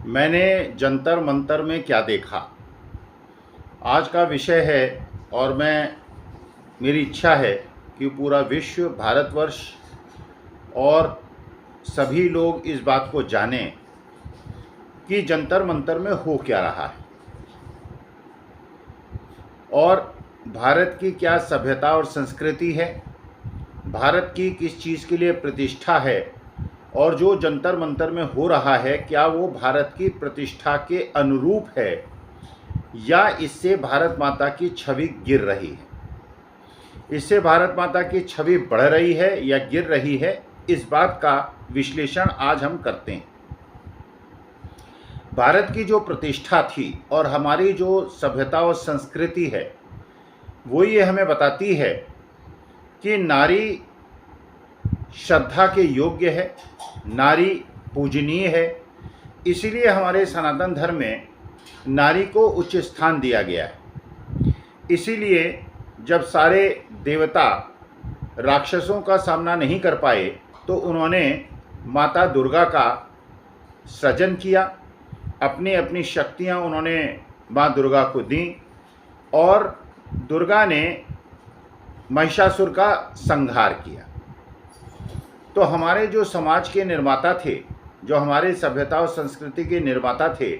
मैंने जंतर मंतर में क्या देखा, आज का विषय है। और मेरी इच्छा है कि पूरा विश्व, भारतवर्ष और सभी लोग इस बात को जानें कि जंतर मंतर में हो क्या रहा है और भारत की क्या सभ्यता और संस्कृति है, भारत की किस चीज़ के लिए प्रतिष्ठा है, और जो जंतर मंतर में हो रहा है क्या वो भारत की प्रतिष्ठा के अनुरूप है या इससे भारत माता की छवि गिर रही है, इससे भारत माता की छवि बढ़ रही है या गिर रही है। इस बात का विश्लेषण आज हम करते हैं। भारत की जो प्रतिष्ठा थी और हमारी जो सभ्यता और संस्कृति है वो ये हमें बताती है कि नारी श्रद्धा के योग्य है, नारी पूजनीय है। इसीलिए हमारे सनातन धर्म में नारी को उच्च स्थान दिया गया है। इसीलिए जब सारे देवता राक्षसों का सामना नहीं कर पाए तो उन्होंने माता दुर्गा का सृजन किया, अपनी अपनी शक्तियाँ उन्होंने माँ दुर्गा को दी और दुर्गा ने महिषासुर का संहार किया। तो हमारे जो समाज के निर्माता थे, जो हमारे सभ्यता और संस्कृति के निर्माता थे,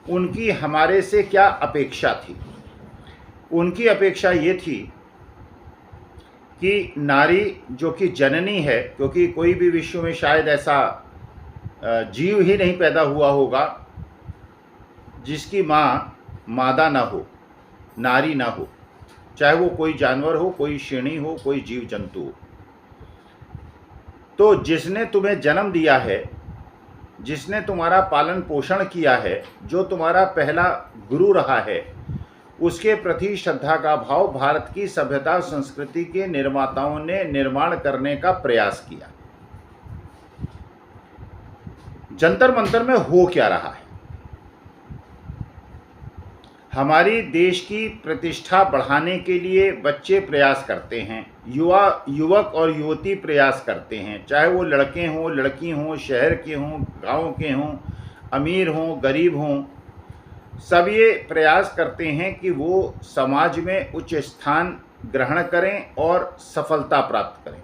उनकी हमारे से क्या अपेक्षा थी? उनकी अपेक्षा ये थी कि नारी जो कि जननी है, क्योंकि कोई भी विश्व में शायद ऐसा जीव ही नहीं पैदा हुआ होगा जिसकी माँ मादा ना हो, नारी ना हो, चाहे वो कोई जानवर हो, कोई श्रेणी हो, कोई जीव जंतु हो। तो जिसने तुम्हें जन्म दिया है, जिसने तुम्हारा पालन पोषण किया है, जो तुम्हारा पहला गुरु रहा है, उसके प्रति श्रद्धा का भाव भारत की सभ्यता संस्कृति के निर्माताओं ने निर्माण करने का प्रयास किया। जंतर मंतर में हो क्या रहा है? हमारी देश की प्रतिष्ठा बढ़ाने के लिए बच्चे प्रयास करते हैं, युवक और युवती प्रयास करते हैं, चाहे वो लड़के हों, लड़की हों, शहर के हों, गांव के हों, अमीर हों, गरीब हों, सब ये प्रयास करते हैं कि वो समाज में उच्च स्थान ग्रहण करें और सफलता प्राप्त करें।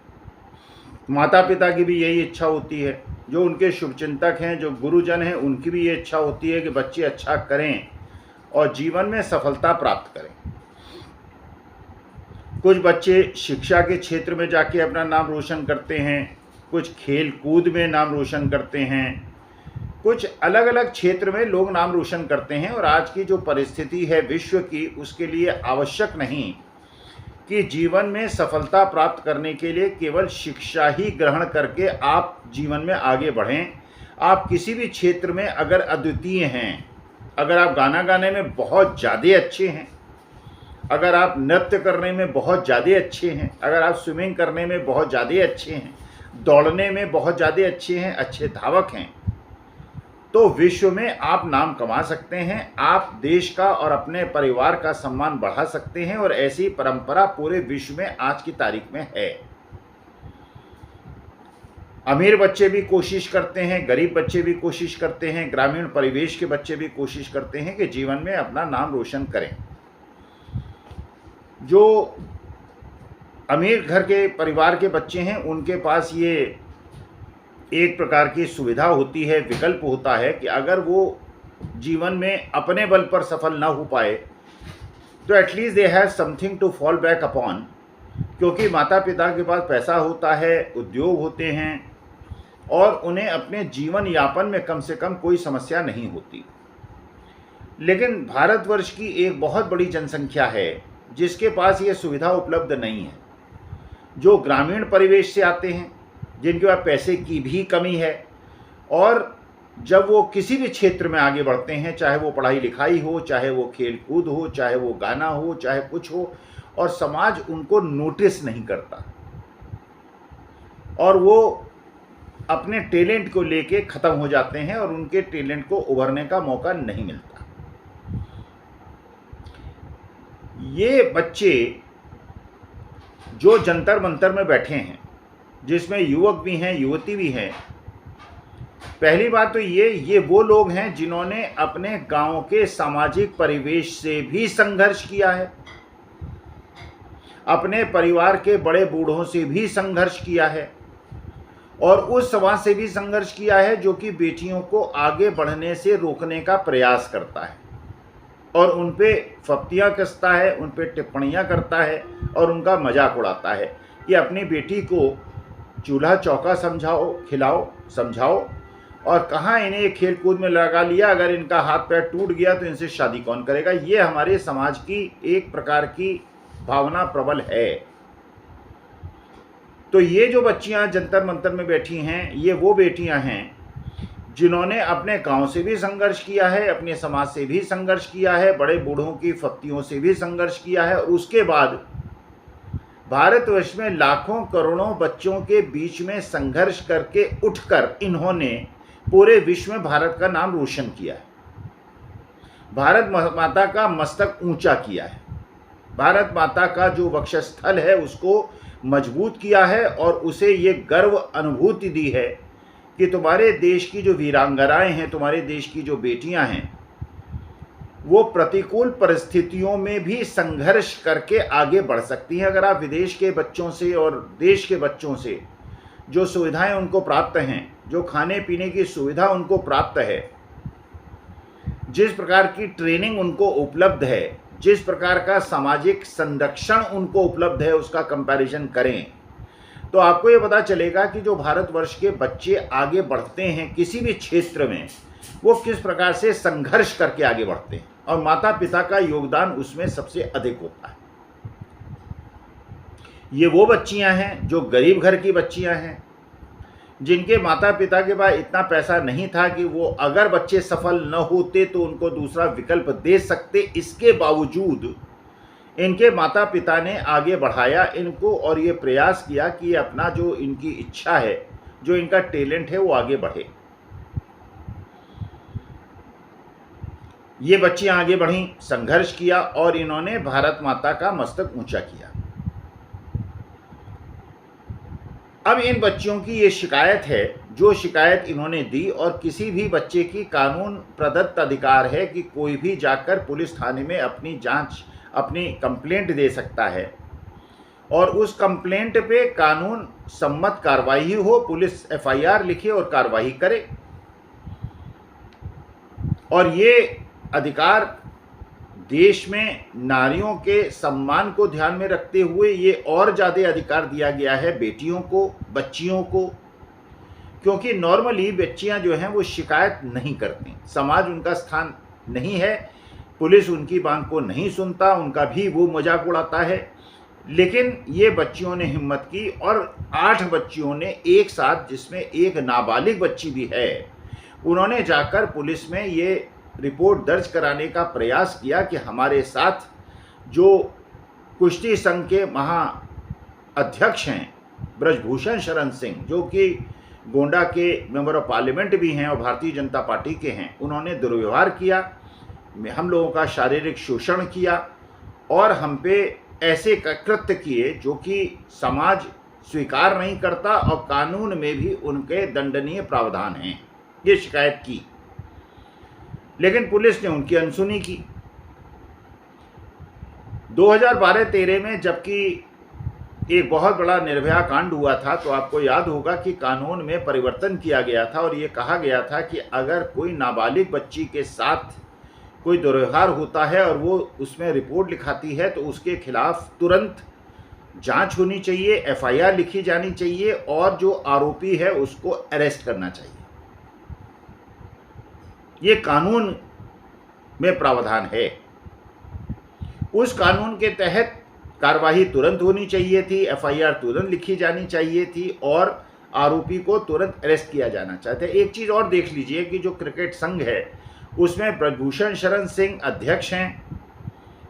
माता पिता की भी यही इच्छा होती है, जो उनके शुभचिंतक हैं, जो गुरुजन हैं, उनकी भी ये इच्छा होती है कि बच्चे अच्छा करें और जीवन में सफलता प्राप्त करें। कुछ बच्चे शिक्षा के क्षेत्र में जाके अपना नाम रोशन करते हैं, कुछ खेल कूद में नाम रोशन करते हैं, कुछ अलग अलग क्षेत्र में लोग नाम रोशन करते हैं। और आज की जो परिस्थिति है विश्व की, उसके लिए आवश्यक नहीं कि जीवन में सफलता प्राप्त करने के लिए केवल शिक्षा ही ग्रहण करके आप जीवन में आगे बढ़ें। आप किसी भी क्षेत्र में अगर अद्वितीय हैं, अगर आप गाना गाने में बहुत ज़्यादा अच्छे हैं, अगर आप नृत्य करने में बहुत ज़्यादा अच्छे हैं, अगर आप स्विमिंग करने में बहुत ज़्यादा अच्छे हैं, दौड़ने में बहुत ज़्यादा अच्छे हैं, अच्छे धावक हैं, तो विश्व में आप नाम कमा सकते हैं। आप देश का और अपने परिवार का सम्मान बढ़ा सकते हैं और ऐसी परंपरा पूरे विश्व में आज की तारीख में है। अमीर बच्चे भी कोशिश करते हैं, गरीब बच्चे भी कोशिश करते हैं, ग्रामीण परिवेश के बच्चे भी कोशिश करते हैं कि जीवन में अपना नाम रोशन करें। जो अमीर घर के परिवार के बच्चे हैं उनके पास ये एक प्रकार की सुविधा होती है, विकल्प होता है कि अगर वो जीवन में अपने बल पर सफल ना हो पाए तो at least they have something to fall back upon, क्योंकि माता पिता के पास पैसा होता है, उद्योग होते हैं और उन्हें अपने जीवन यापन में कम से कम कोई समस्या नहीं होती। लेकिन भारतवर्ष की एक बहुत बड़ी जनसंख्या है जिसके पास ये सुविधा उपलब्ध नहीं है, जो ग्रामीण परिवेश से आते हैं, जिनके पास पैसे की भी कमी है, और जब वो किसी भी क्षेत्र में आगे बढ़ते हैं, चाहे वो पढ़ाई लिखाई हो, चाहे वो खेल कूद हो, चाहे वो गाना हो, चाहे कुछ हो, और समाज उनको नोटिस नहीं करता और वो अपने टैलेंट को लेके ख़त्म हो जाते हैं और उनके टैलेंट को उभरने का मौका नहीं मिलता। ये बच्चे जो जंतर मंतर में बैठे हैं, जिसमें युवक भी हैं, युवती भी हैं, पहली बात तो ये वो लोग हैं जिन्होंने अपने गांव के सामाजिक परिवेश से भी संघर्ष किया है, अपने परिवार के बड़े बूढ़ों से भी संघर्ष किया है, और उस समाज से भी संघर्ष किया है जो कि बेटियों को आगे बढ़ने से रोकने का प्रयास करता है और उन पे फप्तियाँ कसता है, उन पे टिप्पणियाँ करता है और उनका मजाक उड़ाता है कि अपनी बेटी को चूल्हा चौका समझाओ, खिलाओ, समझाओ, और कहाँ इन्हें ये खेल कूद में लगा लिया, अगर इनका हाथ पैर टूट गया तो इनसे शादी कौन करेगा। ये हमारे समाज की एक प्रकार की भावना प्रबल है। तो ये जो बच्चियां जंतर मंतर में बैठी हैं, ये वो बेटियां हैं जिन्होंने अपने गांव से भी संघर्ष किया है, अपने समाज से भी संघर्ष किया है, बड़े बूढ़ों की फप्तियों से भी संघर्ष किया है, और उसके बाद भारतवर्ष में लाखों करोड़ों बच्चों के बीच में संघर्ष करके उठकर इन्होंने पूरे विश्व में भारत का नाम रोशन किया है, भारत माता का मस्तक ऊंचा किया है, भारत माता का जो वक्षस्थल है उसको मजबूत किया है, और उसे ये गर्व अनुभूति दी है कि तुम्हारे देश की जो वीरांगनाएं हैं, तुम्हारे देश की जो बेटियां हैं, वो प्रतिकूल परिस्थितियों में भी संघर्ष करके आगे बढ़ सकती हैं। अगर आप विदेश के बच्चों से और देश के बच्चों से जो सुविधाएं उनको प्राप्त हैं, जो खाने पीने की सुविधा उनको प्राप्त है, जिस प्रकार की ट्रेनिंग उनको उपलब्ध है, जिस प्रकार का सामाजिक संरक्षण उनको उपलब्ध है, उसका कंपैरिजन करें तो आपको ये पता चलेगा कि जो भारतवर्ष के बच्चे आगे बढ़ते हैं किसी भी क्षेत्र में, वो किस प्रकार से संघर्ष करके आगे बढ़ते हैं, और माता पिता का योगदान उसमें सबसे अधिक होता है। ये वो बच्चियां हैं जो गरीब घर की बच्चियां हैं, जिनके माता पिता के पास इतना पैसा नहीं था कि वो अगर बच्चे सफल न होते तो उनको दूसरा विकल्प दे सकते। इसके बावजूद इनके माता पिता ने आगे बढ़ाया इनको, और ये प्रयास किया कि अपना जो इनकी इच्छा है, जो इनका टैलेंट है, वो आगे बढ़े। ये बच्चियां आगे बढ़ीं, संघर्ष किया, और इन्होंने भारत माता का मस्तक ऊंचा किया। अब इन बच्चियों की ये शिकायत है, जो शिकायत इन्होंने दी, और किसी भी बच्चे की कानून प्रदत्त अधिकार है कि कोई भी जाकर पुलिस थाने में अपनी जांच, अपनी कंप्लेंट दे सकता है, और उस कंप्लेंट पे कानून सम्मत कार्रवाई हो, पुलिस एफआईआर लिखे और कार्रवाई करे। और ये अधिकार देश में नारियों के सम्मान को ध्यान में रखते हुए ये और ज़्यादा अधिकार दिया गया है बेटियों को, बच्चियों को, क्योंकि नॉर्मली बच्चियां जो हैं वो शिकायत नहीं करती, समाज उनका स्थान नहीं है, पुलिस उनकी बात को नहीं सुनता, उनका भी वो मजाक उड़ाता है। लेकिन ये बच्चियों ने हिम्मत की, और 8 बच्चियों ने एक साथ, जिसमें एक नाबालिग बच्ची भी है, उन्होंने जाकर पुलिस में ये रिपोर्ट दर्ज कराने का प्रयास किया कि हमारे साथ जो कुश्ती संघ के महाअध्यक्ष हैं ब्रजभूषण शरण सिंह, जो कि गोंडा के मेंबर ऑफ पार्लियामेंट भी हैं और भारतीय जनता पार्टी के हैं, उन्होंने दुर्व्यवहार किया, हम लोगों का शारीरिक शोषण किया, और हम पे ऐसे कृत्य किए जो कि समाज स्वीकार नहीं करता, और कानून में भी उनके दंडनीय प्रावधान हैं। ये शिकायत की, लेकिन पुलिस ने उनकी अनसुनी की। 2012-13 में जबकि एक बहुत बड़ा निर्भया कांड हुआ था, तो आपको याद होगा कि कानून में परिवर्तन किया गया था, और ये कहा गया था कि अगर कोई नाबालिग बच्ची के साथ कोई दुर्व्यवहार होता है और वो उसमें रिपोर्ट लिखाती है, तो उसके खिलाफ तुरंत जांच होनी चाहिए, एफआईआर लिखी जानी चाहिए, और जो आरोपी है उसको अरेस्ट करना चाहिए। ये कानून में प्रावधान है। उस कानून के तहत कार्रवाई तुरंत होनी चाहिए थी, एफआईआर तुरंत लिखी जानी चाहिए थी, और आरोपी को तुरंत अरेस्ट किया जाना चाहते हैं। एक चीज़ और देख लीजिए कि जो क्रिकेट संघ है उसमें ब्रजभूषण शरण सिंह अध्यक्ष हैं,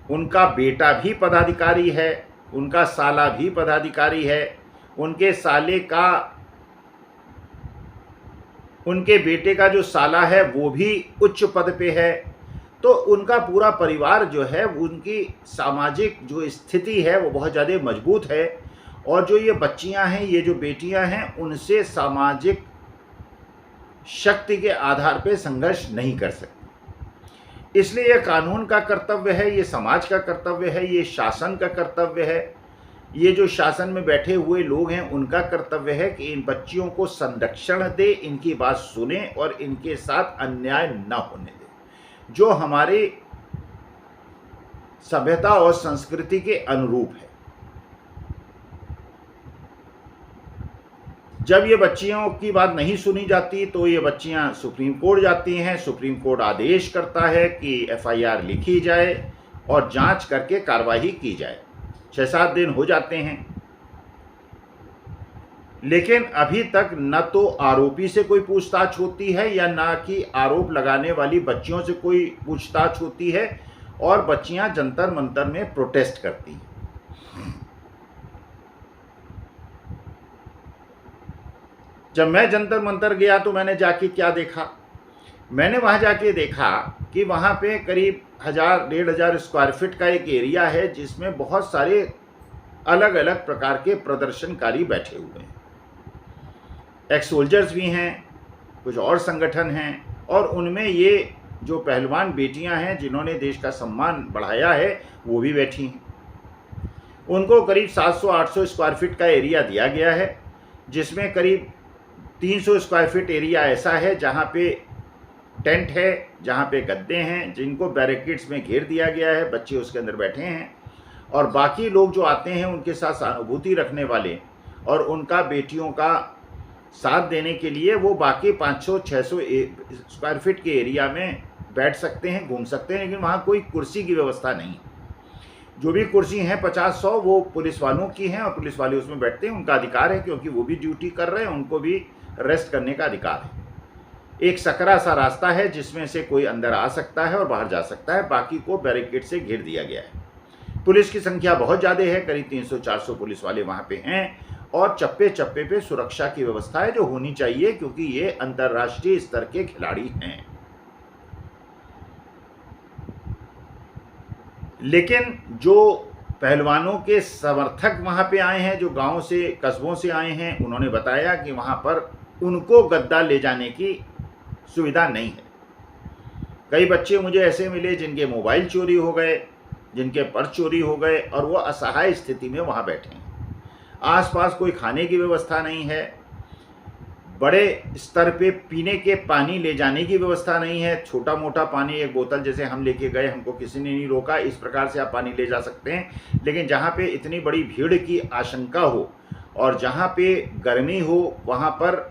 उनका बेटा भी पदाधिकारी है, उनका साला भी पदाधिकारी है, उनके साले का, उनके बेटे का जो साला है वो भी उच्च पद पे है। तो उनका पूरा परिवार जो है, उनकी सामाजिक जो स्थिति है वो बहुत ज़्यादा मजबूत है, और जो ये बच्चियां हैं, ये जो बेटियां हैं, उनसे सामाजिक शक्ति के आधार पर संघर्ष नहीं कर सकती। इसलिए यह कानून का कर्तव्य है, ये समाज का कर्तव्य है, ये शासन का कर्तव्य है, ये जो शासन में बैठे हुए लोग हैं उनका कर्तव्य है कि इन बच्चियों को संरक्षण दे, इनकी बात सुने और इनके साथ अन्याय न होने दे, जो हमारे सभ्यता और संस्कृति के अनुरूप है। जब ये बच्चियों की बात नहीं सुनी जाती तो ये बच्चियां सुप्रीम कोर्ट जाती हैं, सुप्रीम कोर्ट आदेश करता है कि एफआईआर लिखी जाए और जांच करके कार्रवाई की जाए। 6-7 दिन हो जाते हैं, लेकिन अभी तक न तो आरोपी से कोई पूछताछ होती है या ना कि आरोप लगाने वाली बच्चियों से कोई पूछताछ होती है, और बच्चियां जंतर मंतर में प्रोटेस्ट करती हैं। जब मैं जंतर मंतर गया तो मैंने जाके क्या देखा, मैंने वहां जाके देखा कि वहां पे करीब 1000-1500 स्क्वायर फीट का एक एरिया है जिसमें बहुत सारे अलग अलग प्रकार के प्रदर्शनकारी बैठे हुए हैं। एक्स सोल्जर्स भी हैं, कुछ और संगठन हैं, और उनमें ये जो पहलवान बेटियां हैं जिन्होंने देश का सम्मान बढ़ाया है वो भी बैठी हैं। उनको करीब 700-800 स्क्वायर फीट का एरिया दिया गया है, जिसमें करीब 300 स्क्वायर फीट एरिया ऐसा है जहाँ पे टेंट है, जहाँ पे गद्दे हैं जिनको बैरिकेड्स में घेर दिया गया है, बच्चे उसके अंदर बैठे हैं, और बाकी लोग जो आते हैं उनके साथ सहानुभूति रखने वाले और उनका बेटियों का साथ देने के लिए वो बाकी 500-600 स्क्वायर फीट के एरिया में बैठ सकते हैं, घूम सकते हैं, लेकिन वहाँ कोई कुर्सी की व्यवस्था नहीं। जो भी कुर्सी हैं 50-100 वो पुलिस वालों की हैं और पुलिस वाले उसमें बैठते हैं, उनका अधिकार है क्योंकि वो भी ड्यूटी कर रहे हैं, उनको भी रेस्ट करने का अधिकार है। एक सकरा सा रास्ता है जिसमें से कोई अंदर आ सकता है और बाहर जा सकता है, बाकी को बैरिकेड से घेर दिया गया है। पुलिस की संख्या बहुत ज़्यादा है, करीब 300-400 पुलिस वाले वहाँ पे हैं, और चप्पे चप्पे पे सुरक्षा की व्यवस्था है जो होनी चाहिए क्योंकि ये अंतर्राष्ट्रीय स्तर के खिलाड़ी हैं। लेकिन जो पहलवानों के समर्थक वहाँ पे आए हैं, जो गांव से कस्बों से आए हैं, उन्होंने बताया कि वहाँ पर उनको गद्दा ले जाने की सुविधा नहीं है। कई बच्चे मुझे ऐसे मिले जिनके मोबाइल चोरी हो गए, जिनके पर्स चोरी हो गए, और वो असहाय स्थिति में वहाँ बैठे हैं। आसपास कोई खाने की व्यवस्था नहीं है, बड़े स्तर पे पीने के पानी ले जाने की व्यवस्था नहीं है। छोटा मोटा पानी, एक बोतल जैसे हम लेके गए, हमको किसी ने नहीं रोका, इस प्रकार से आप पानी ले जा सकते हैं, लेकिन जहाँ पे इतनी बड़ी भीड़ की आशंका हो और जहाँ पे गर्मी हो वहाँ पर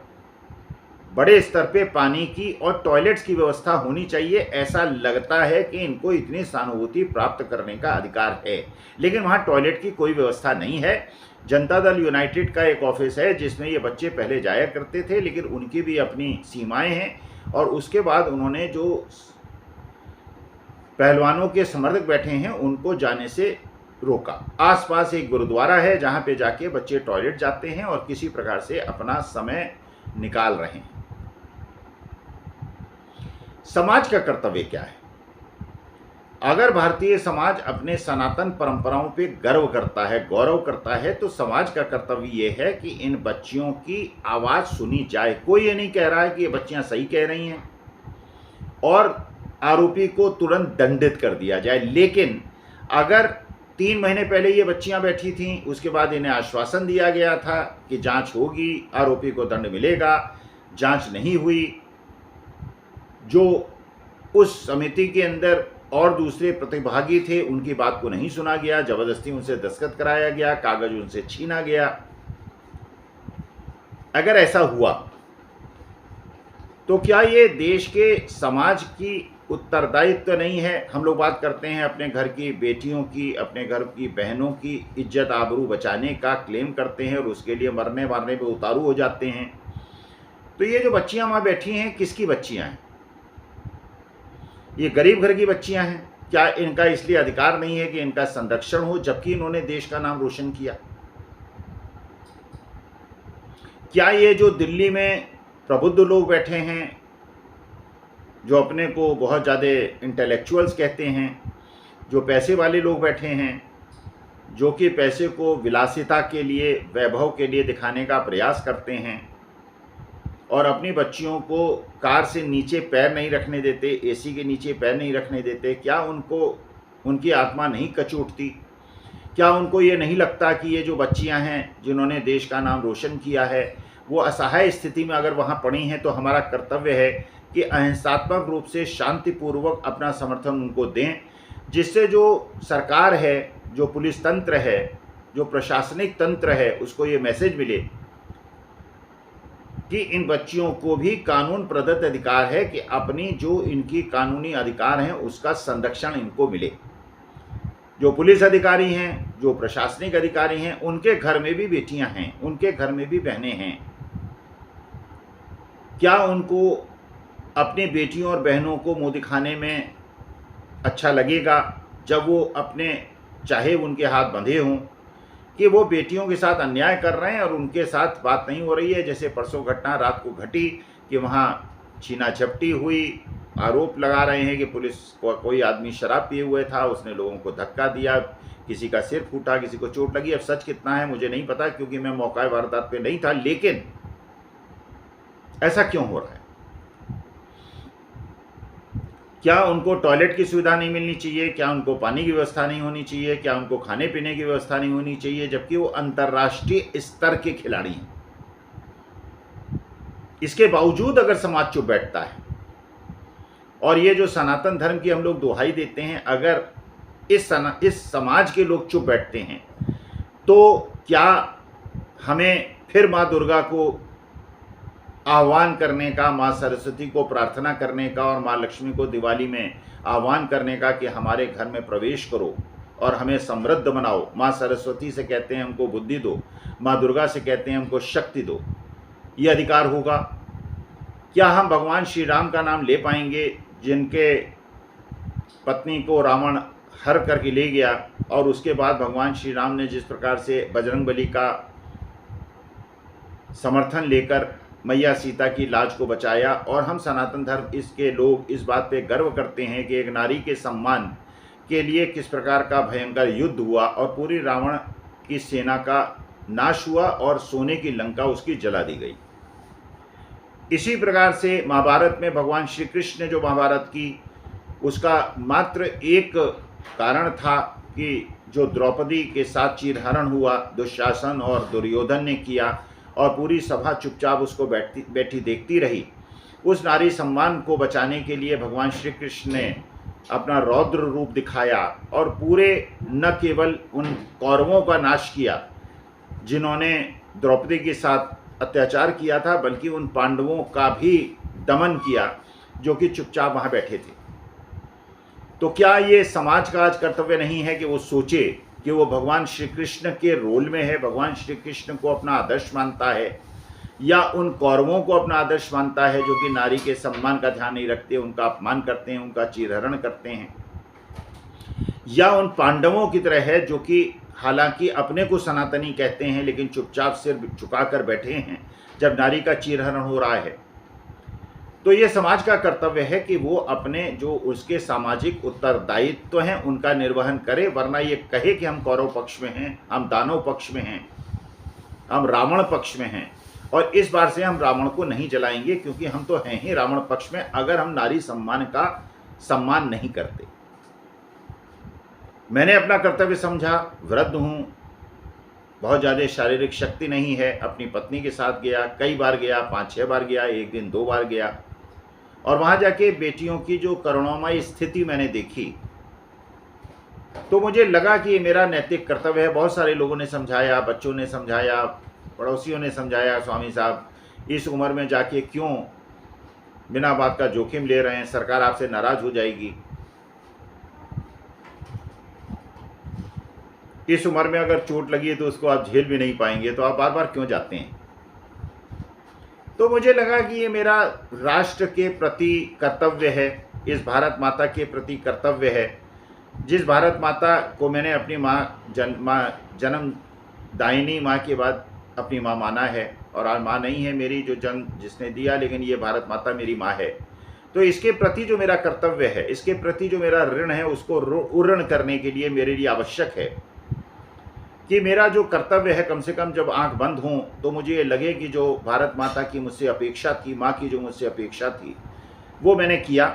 बड़े स्तर पे पानी की और टॉयलेट्स की व्यवस्था होनी चाहिए। ऐसा लगता है कि इनको इतनी सहानुभूति प्राप्त करने का अधिकार है, लेकिन वहाँ टॉयलेट की कोई व्यवस्था नहीं है। जनता दल यूनाइटेड का एक ऑफिस है जिसमें ये बच्चे पहले जाया करते थे, लेकिन उनकी भी अपनी सीमाएं हैं, और उसके बाद उन्होंने जो पहलवानों के समर्थक बैठे हैं उनको जाने से रोका। आसपास एक गुरुद्वारा है जहाँ पे जाके बच्चे टॉयलेट जाते हैं और किसी प्रकार से अपना समय निकाल रहे हैं। समाज का कर्तव्य क्या है? अगर भारतीय समाज अपने सनातन परंपराओं पे गर्व करता है, गौरव करता है, तो समाज का कर्तव्य ये है कि इन बच्चियों की आवाज़ सुनी जाए। कोई ये नहीं कह रहा है कि ये बच्चियां सही कह रही हैं और आरोपी को तुरंत दंडित कर दिया जाए, लेकिन अगर 3 महीने पहले ये बच्चियां बैठी थीं, उसके बाद इन्हें आश्वासन दिया गया था कि जांच होगी, आरोपी को दंड मिलेगा, जांच नहीं हुई, जो उस समिति के अंदर और दूसरे प्रतिभागी थे उनकी बात को नहीं सुना गया, जबरदस्ती उनसे दस्तखत कराया गया, कागज उनसे छीना गया। अगर ऐसा हुआ तो क्या ये देश के समाज की उत्तरदायित्व नहीं है? हम लोग बात करते हैं अपने घर की बेटियों की, अपने घर की बहनों की इज्जत आबरू बचाने का क्लेम करते हैं और उसके लिए मरने मारने पे उतारू हो जाते हैं। तो ये जो बच्चियां वहां बैठी हैं, किसकी बच्चियां हैं? ये गरीब घर की बच्चियां हैं। क्या इनका इसलिए अधिकार नहीं है कि इनका संरक्षण हो, जबकि इन्होंने देश का नाम रोशन किया? क्या ये जो दिल्ली में प्रबुद्ध लोग बैठे हैं, जो अपने को बहुत ज़्यादा इंटेलेक्चुअल्स कहते हैं, जो पैसे वाले लोग बैठे हैं, जो कि पैसे को विलासिता के लिए, वैभव के लिए दिखाने का प्रयास करते हैं, और अपनी बच्चियों को कार से नीचे पैर नहीं रखने देते, एसी के नीचे पैर नहीं रखने देते, क्या उनको उनकी आत्मा नहीं कचूटती? क्या उनको ये नहीं लगता कि ये जो बच्चियां हैं जिन्होंने देश का नाम रोशन किया है, वो असहाय स्थिति में अगर वहाँ पड़ी हैं, तो हमारा कर्तव्य है कि अहिंसात्मक रूप से शांतिपूर्वक अपना समर्थन उनको दें, जिससे जो सरकार है, जो पुलिस तंत्र है, जो प्रशासनिक तंत्र है, उसको ये मैसेज मिले कि इन बच्चियों को भी कानून प्रदत्त अधिकार है कि अपनी जो इनकी कानूनी अधिकार हैं उसका संरक्षण इनको मिले। जो पुलिस अधिकारी हैं, जो प्रशासनिक अधिकारी हैं, उनके घर में भी बेटियां हैं, उनके घर में भी बहनें हैं। क्या उनको अपनी बेटियों और बहनों को मुँह दिखाने में अच्छा लगेगा जब वो अपने, चाहे उनके हाथ बंधे हों, कि वो बेटियों के साथ अन्याय कर रहे हैं और उनके साथ बात नहीं हो रही है? जैसे परसों घटना रात को घटी कि वहाँ छीना झपटी हुई, आरोप लगा रहे हैं कि पुलिस को कोई आदमी शराब पिए हुए था, उसने लोगों को धक्का दिया, किसी का सिर फूटा, किसी को चोट लगी। अब सच कितना है मुझे नहीं पता, क्योंकि मैं मौका वारदात पे नहीं था, लेकिन ऐसा क्यों हो रहा है? क्या उनको टॉयलेट की सुविधा नहीं मिलनी चाहिए? क्या उनको पानी की व्यवस्था नहीं होनी चाहिए? क्या उनको खाने पीने की व्यवस्था नहीं होनी चाहिए? जबकि वो अंतर्राष्ट्रीय स्तर के खिलाड़ी हैं। इसके बावजूद अगर समाज चुप बैठता है, और ये जो सनातन धर्म की हम लोग दुहाई देते हैं, अगर इस समाज के लोग चुप बैठते हैं, तो क्या हमें फिर माँ दुर्गा को आह्वान करने का, माँ सरस्वती को प्रार्थना करने का और माँ लक्ष्मी को दिवाली में आह्वान करने का कि हमारे घर में प्रवेश करो और हमें समृद्ध बनाओ? माँ सरस्वती से कहते हैं हमको बुद्धि दो, माँ दुर्गा से कहते हैं हमको शक्ति दो। ये अधिकार होगा? क्या हम भगवान श्री राम का नाम ले पाएंगे, जिनके पत्नी को रावण हर करके ले गया, और उसके बाद भगवान श्री राम ने जिस प्रकार से बजरंगबली का समर्थन लेकर मैया सीता की लाज को बचाया? और हम सनातन धर्म इसके लोग इस बात पे गर्व करते हैं कि एक नारी के सम्मान के लिए किस प्रकार का भयंकर युद्ध हुआ और पूरी रावण की सेना का नाश हुआ और सोने की लंका उसकी जला दी गई। इसी प्रकार से महाभारत में भगवान श्री कृष्ण ने जो महाभारत की, उसका मात्र एक कारण था कि जो द्रौपदी के साथ चीरहरण हुआ, दुशासन और दुर्योधन ने किया, और पूरी सभा चुपचाप उसको बैठी देखती रही। उस नारी सम्मान को बचाने के लिए भगवान श्री कृष्ण ने अपना रौद्र रूप दिखाया और पूरे, न केवल उन कौरवों का नाश किया जिन्होंने द्रौपदी के साथ अत्याचार किया था, बल्कि उन पांडवों का भी दमन किया जो कि चुपचाप वहाँ बैठे थे। तो क्या ये समाज का आज कर्तव्य नहीं है कि वो सोचे कि वो भगवान श्री कृष्ण के रोल में है, भगवान श्री कृष्ण को अपना आदर्श मानता है, या उन कौरवों को अपना आदर्श मानता है जो कि नारी के सम्मान का ध्यान नहीं रखते, उनका अपमान करते हैं, उनका चीरहरण करते हैं, या उन पांडवों की तरह है जो कि हालांकि अपने को सनातनी कहते हैं लेकिन चुपचाप सिर झुकाकर बैठे हैं जब नारी का चीरहरण हो रहा है। तो ये समाज का कर्तव्य है कि वो अपने जो उसके सामाजिक उत्तरदायित्व हैं उनका निर्वहन करे, वरना ये कहे कि हम कौरव पक्ष में हैं, हम दानव पक्ष में हैं, हम रावण पक्ष में हैं, और इस बार से हम रावण को नहीं जलाएंगे क्योंकि हम तो हैं ही रावण पक्ष में, अगर हम नारी सम्मान का सम्मान नहीं करते। मैंने अपना कर्तव्य समझा, वृद्ध हूँ, बहुत ज़्यादा शारीरिक शक्ति नहीं है, अपनी पत्नी के साथ गया, कई बार गया, 5-6 बार गया, एक दिन 2 बार गया, और वहाँ जाके बेटियों की जो करुणामयी स्थिति मैंने देखी तो मुझे लगा कि ये मेरा नैतिक कर्तव्य है। बहुत सारे लोगों ने समझाया, बच्चों ने समझाया, पड़ोसियों ने समझाया, स्वामी साहब इस उम्र में जाके क्यों बिना बात का जोखिम ले रहे हैं, सरकार आपसे नाराज़ हो जाएगी, इस उम्र में अगर चोट लगी है तो उसको आप झेल भी नहीं पाएंगे, तो आप बार बार क्यों जाते हैं। तो मुझे लगा कि ये मेरा राष्ट्र के प्रति कर्तव्य है, इस भारत माता के प्रति कर्तव्य है, जिस भारत माता को मैंने अपनी जन्मदायिनी माँ के बाद अपनी माँ माना है, और आज माँ नहीं है मेरी जो जन्म जिसने दिया, लेकिन ये भारत माता मेरी माँ है। तो इसके प्रति जो मेरा कर्तव्य है, इसके प्रति जो मेरा ऋण है, उसको उऋण करने के लिए मेरे लिए आवश्यक है कि मेरा जो कर्तव्य है, कम से कम जब आंख बंद हों तो मुझे ये लगे कि जो भारत माता की मुझसे अपेक्षा थी, माँ की जो मुझसे अपेक्षा थी, वो मैंने किया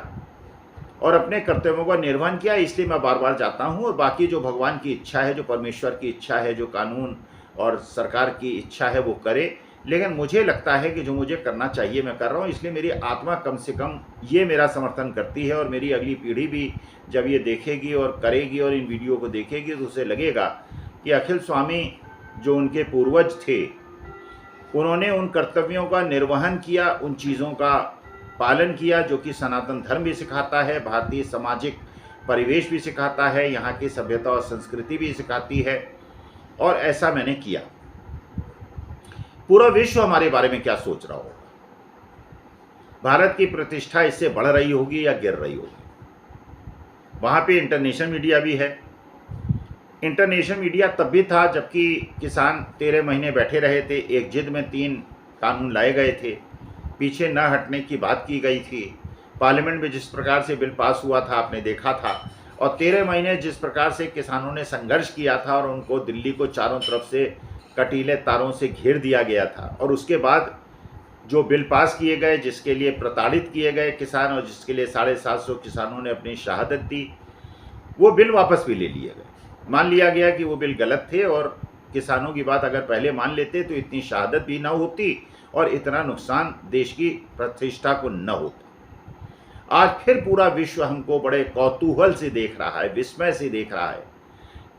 और अपने कर्तव्यों का निर्वहन किया। इसलिए मैं बार बार जाता हूँ। और बाकी जो भगवान की इच्छा है, जो परमेश्वर की इच्छा है, जो कानून और सरकार की इच्छा है, वो करे। लेकिन मुझे लगता है कि जो मुझे करना चाहिए मैं कर रहा हूँ। इसलिए मेरी आत्मा कम से कम ये मेरा समर्थन करती है। और मेरी अगली पीढ़ी भी जब ये देखेगी और करेगी और इन वीडियो को देखेगी तो उसे लगेगा कि अखिल स्वामी जो उनके पूर्वज थे, उन्होंने उन कर्तव्यों का निर्वहन किया, उन चीज़ों का पालन किया जो कि सनातन धर्म भी सिखाता है, भारतीय सामाजिक परिवेश भी सिखाता है, यहाँ की सभ्यता और संस्कृति भी सिखाती है। और ऐसा मैंने किया। पूरा विश्व हमारे बारे में क्या सोच रहा होगा? भारत की प्रतिष्ठा इससे बढ़ रही होगी या गिर रही होगी? वहाँ पे इंटरनेशनल मीडिया भी है। इंटरनेशनल मीडिया तब भी था जबकि किसान 13 महीने बैठे रहे थे, एक जिद में 3 कानून लाए गए थे, पीछे न हटने की बात की गई थी। पार्लियामेंट में जिस प्रकार से बिल पास हुआ था आपने देखा था। और 13 महीने जिस प्रकार से किसानों ने संघर्ष किया था और उनको दिल्ली को चारों तरफ से कटीले तारों से घेर दिया गया था। और उसके बाद जो बिल पास किए गए, जिसके लिए प्रताड़ित किए गए किसान और जिसके लिए 750 किसानों ने अपनी शहादत दी, वो बिल वापस भी ले लिए गए। मान लिया गया कि वो बिल गलत थे और किसानों की बात अगर पहले मान लेते तो इतनी शहादत भी ना होती और इतना नुकसान देश की प्रतिष्ठा को न होता। आज फिर पूरा विश्व हमको बड़े कौतूहल से देख रहा है, विस्मय से देख रहा है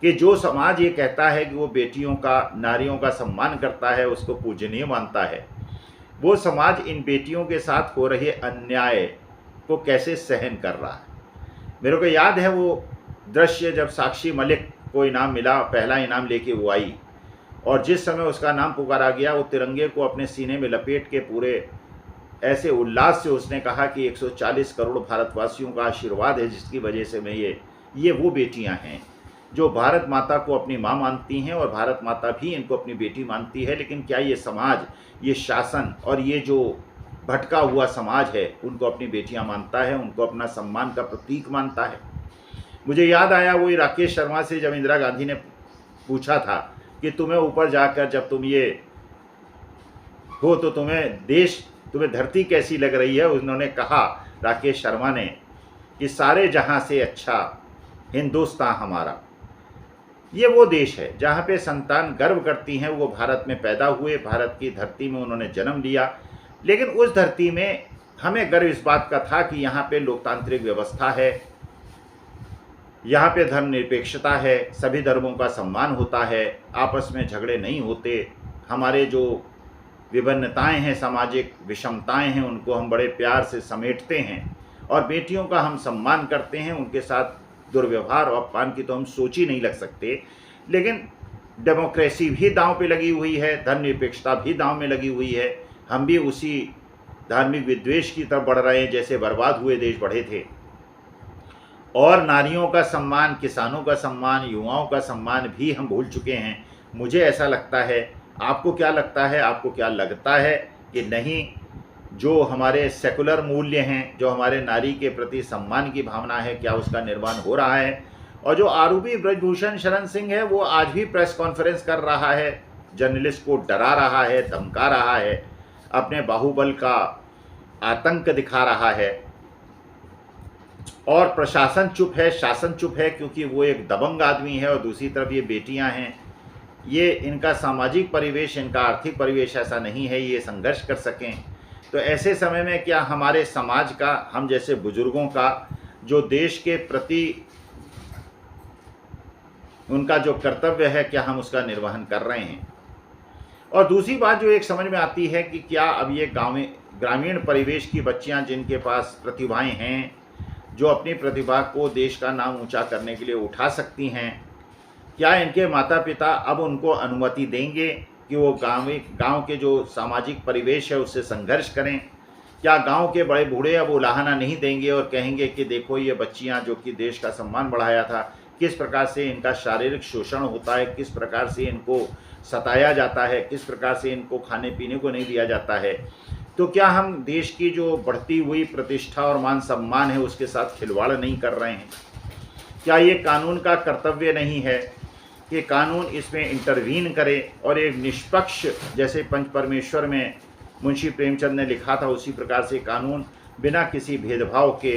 कि जो समाज ये कहता है कि वो बेटियों का, नारियों का सम्मान करता है, उसको पूजनीय मानता है, वो समाज इन बेटियों के साथ हो रहे अन्याय को कैसे सहन कर रहा है। मेरे को याद है वो दृश्य जब साक्षी मलिक को इनाम मिला, पहला इनाम लेके वो आई और जिस समय उसका नाम पुकारा गया, वो तिरंगे को अपने सीने में लपेट के पूरे ऐसे उल्लास से उसने कहा कि 140 करोड़ भारतवासियों का आशीर्वाद है जिसकी वजह से मैं ये वो बेटियां हैं जो भारत माता को अपनी माँ मानती हैं और भारत माता भी इनको अपनी बेटी मानती है। लेकिन क्या ये समाज, ये शासन और ये जो भटका हुआ समाज है उनको अपनी बेटियां मानता है, उनको अपना सम्मान का प्रतीक मानता है? मुझे याद आया वही राकेश शर्मा से जब इंदिरा गांधी ने पूछा था कि तुम्हें ऊपर जाकर जब तुम ये हो तो तुम्हें धरती कैसी लग रही है। उन्होंने कहा, राकेश शर्मा ने, कि सारे जहां से अच्छा हिंदुस्तान हमारा। ये वो देश है जहाँ पे संतान गर्व करती हैं वो भारत में पैदा हुए, भारत की धरती में उन्होंने जन्म लिया। लेकिन उस धरती में हमें गर्व इस बात का था कि यहाँ पे लोकतांत्रिक व्यवस्था है, यहाँ पे धर्मनिरपेक्षता है, सभी धर्मों का सम्मान होता है, आपस में झगड़े नहीं होते, हमारे जो विभिन्नताएं हैं, सामाजिक विषमताएं हैं, उनको हम बड़े प्यार से समेटते हैं और बेटियों का हम सम्मान करते हैं। उनके साथ दुर्व्यवहार और अपमान की तो हम सोच ही नहीं लग सकते। लेकिन डेमोक्रेसी भी दांव पे लगी हुई है, धर्मनिरपेक्षता भी दांव में लगी हुई है। हम भी उसी धार्मिक विद्वेष की तरफ बढ़ रहे हैं जैसे बर्बाद हुए देश बढ़े थे। और नारियों का सम्मान, किसानों का सम्मान, युवाओं का सम्मान भी हम भूल चुके हैं। मुझे ऐसा लगता है, आपको क्या लगता है? आपको क्या लगता है कि नहीं, जो हमारे सेकुलर मूल्य हैं, जो हमारे नारी के प्रति सम्मान की भावना है, क्या उसका निर्माण हो रहा है? और जो आरोपी ब्रजभूषण शरण सिंह है वो आज भी प्रेस कॉन्फ्रेंस कर रहा है, जर्नलिस्ट को डरा रहा है, धमका रहा है, अपने बाहुबल का आतंक दिखा रहा है। और प्रशासन चुप है, शासन चुप है, क्योंकि वो एक दबंग आदमी है। और दूसरी तरफ ये बेटियां हैं, ये इनका सामाजिक परिवेश, इनका आर्थिक परिवेश ऐसा नहीं है ये संघर्ष कर सकें। तो ऐसे समय में क्या हमारे समाज का, हम जैसे बुजुर्गों का जो देश के प्रति उनका जो कर्तव्य है, क्या हम उसका निर्वहन कर रहे हैं? और दूसरी बात जो एक समझ में आती है कि क्या अब ये ग्रामीण परिवेश की बच्चियां जिनके पास प्रतिभाएं हैं, जो अपनी प्रतिभा को देश का नाम ऊंचा करने के लिए उठा सकती हैं, क्या इनके माता पिता अब उनको अनुमति देंगे कि वो गांव के जो सामाजिक परिवेश है उससे संघर्ष करें? क्या गांव के बड़े बूढ़े अब उलाहना नहीं देंगे और कहेंगे कि देखो ये बच्चियां जो कि देश का सम्मान बढ़ाया था, किस प्रकार से इनका शारीरिक शोषण होता है, किस प्रकार से इनको सताया जाता है, किस प्रकार से इनको खाने पीने को नहीं दिया जाता है? तो क्या हम देश की जो बढ़ती हुई प्रतिष्ठा और मान सम्मान है उसके साथ खिलवाड़ नहीं कर रहे हैं? क्या ये कानून का कर्तव्य नहीं है कि कानून इसमें इंटरवीन करे और एक निष्पक्ष, जैसे पंच परमेश्वर में मुंशी प्रेमचंद ने लिखा था उसी प्रकार से कानून बिना किसी भेदभाव के,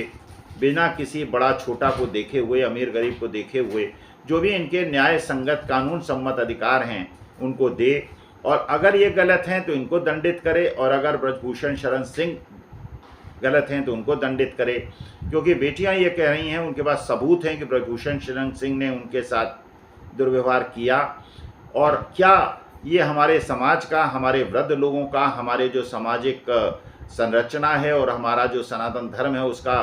बिना किसी बड़ा छोटा को देखे हुए, अमीर गरीब को देखे हुए, जो भी इनके न्याय संगत कानून सम्मत अधिकार हैं उनको दे, और अगर ये गलत हैं तो इनको दंडित करे, और अगर ब्रजभूषण शरण सिंह गलत हैं तो उनको दंडित करे। क्योंकि बेटियां ये कह रही हैं, उनके पास सबूत हैं कि ब्रजभूषण शरण सिंह ने उनके साथ दुर्व्यवहार किया, और क्या ये हमारे समाज का, हमारे वृद्ध लोगों का, हमारे जो सामाजिक संरचना है और हमारा जो सनातन धर्म है उसका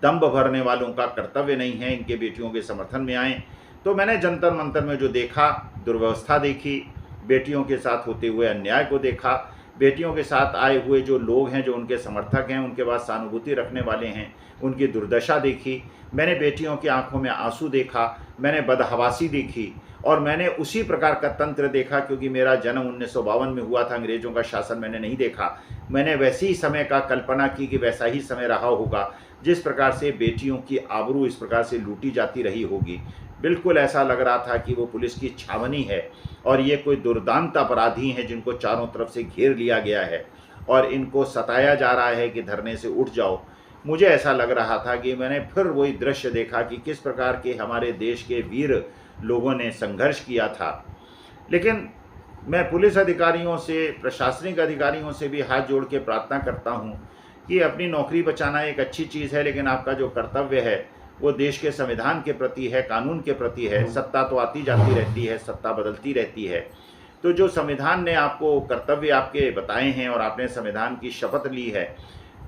दंभ भरने वालों का कर्तव्य नहीं है इनके बेटियों के समर्थन में आए। तो मैंने जंतर मंतर में जो देखा, दुर्व्यवस्था देखी, बेटियों के साथ होते हुए अन्याय को देखा, बेटियों के साथ आए हुए जो लोग हैं, जो उनके समर्थक हैं, उनके पास सहानुभूति रखने वाले हैं, उनकी दुर्दशा देखी। मैंने बेटियों की आंखों में आंसू देखा, मैंने बदहवासी देखी, और मैंने उसी प्रकार का तंत्र देखा, क्योंकि मेरा जन्म 1952 में हुआ था, अंग्रेज़ों का शासन मैंने नहीं देखा। मैंने वैसे ही समय का कल्पना की कि वैसा ही समय रहा होगा जिस प्रकार से बेटियों की आबरू इस प्रकार से लूटी जाती रही होगी। बिल्कुल ऐसा लग रहा था कि वो पुलिस की छावनी है और ये कोई दुर्दांत अपराधी हैं जिनको चारों तरफ से घेर लिया गया है और इनको सताया जा रहा है कि धरने से उठ जाओ। मुझे ऐसा लग रहा था कि मैंने फिर वही दृश्य देखा कि किस प्रकार के हमारे देश के वीर लोगों ने संघर्ष किया था। लेकिन मैं पुलिस अधिकारियों से, प्रशासनिक अधिकारियों से भी हाथ जोड़ के प्रार्थना करता हूँ कि अपनी नौकरी बचाना एक अच्छी चीज़ है, लेकिन आपका जो कर्तव्य है वो देश के संविधान के प्रति है, कानून के प्रति है। सत्ता तो आती जाती रहती है, सत्ता बदलती रहती है, तो जो संविधान ने आपको कर्तव्य आपके बताए हैं और आपने संविधान की शपथ ली है,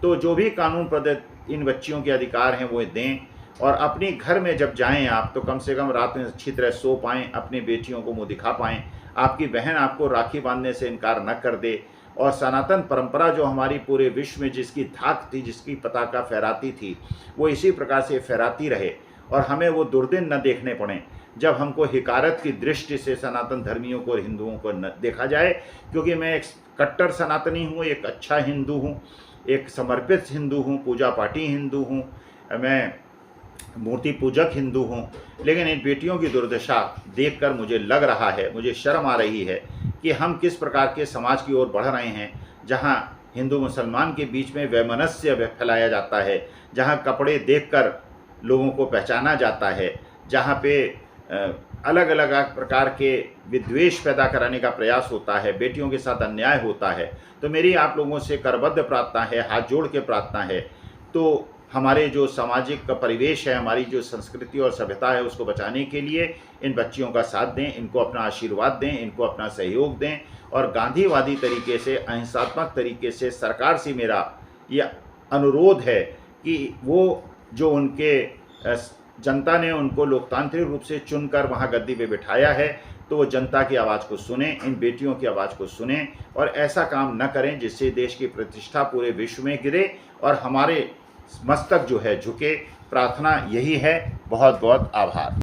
तो जो भी कानून प्रदत्त इन बच्चियों के अधिकार हैं वो दें। और अपने घर में जब जाएं आप, तो कम से कम रात में अच्छी तरह सो पाएँ, अपनी बेटियों को मुँह दिखा पाएँ, आपकी बहन आपको राखी बांधने से इनकार न कर दे। और सनातन परंपरा जो हमारी पूरे विश्व में जिसकी धाक थी, जिसकी पताका फहराती थी, वो इसी प्रकार से फहराती रहे और हमें वो दुर्दिन न देखने पड़े जब हमको हिकारत की दृष्टि से सनातन धर्मियों को और हिंदुओं को न देखा जाए। क्योंकि मैं एक कट्टर सनातनी हूँ, एक अच्छा हिंदू हूँ, एक समर्पित हिंदू हूँ, पूजा पाठी हिंदू हूँ, मैं मूर्ति पूजक हिंदू हूँ। लेकिन इन बेटियों की दुर्दशा देखकर मुझे लग रहा है, मुझे शर्म आ रही है कि हम किस प्रकार के समाज की ओर बढ़ रहे हैं, जहाँ हिंदू मुसलमान के बीच में वैमनस्य फैलाया जाता है, जहाँ कपड़े देखकर लोगों को पहचाना जाता है, जहाँ पे अलग अलग प्रकार के विद्वेष पैदा कराने का प्रयास होता है, बेटियों के साथ अन्याय होता है। तो मेरी आप लोगों से करबद्ध प्रार्थना है, हाथ जोड़ के प्रार्थना है, तो हमारे जो सामाजिक परिवेश है, हमारी जो संस्कृति और सभ्यता है, उसको बचाने के लिए इन बच्चियों का साथ दें, इनको अपना आशीर्वाद दें, इनको अपना सहयोग दें। और गांधीवादी तरीके से, अहिंसात्मक तरीके से सरकार से मेरा यह अनुरोध है कि वो जो उनके जनता ने उनको लोकतांत्रिक रूप से चुनकर वहाँ गद्दी पे बिठाया है, तो वो जनता की आवाज़ को सुने, इन बेटियों की आवाज़ को सुने और ऐसा काम न करें जिससे देश की प्रतिष्ठा पूरे विश्व में गिरे और हमारे मस्तक जो है झुके। प्रार्थना यही है। बहुत बहुत आभार।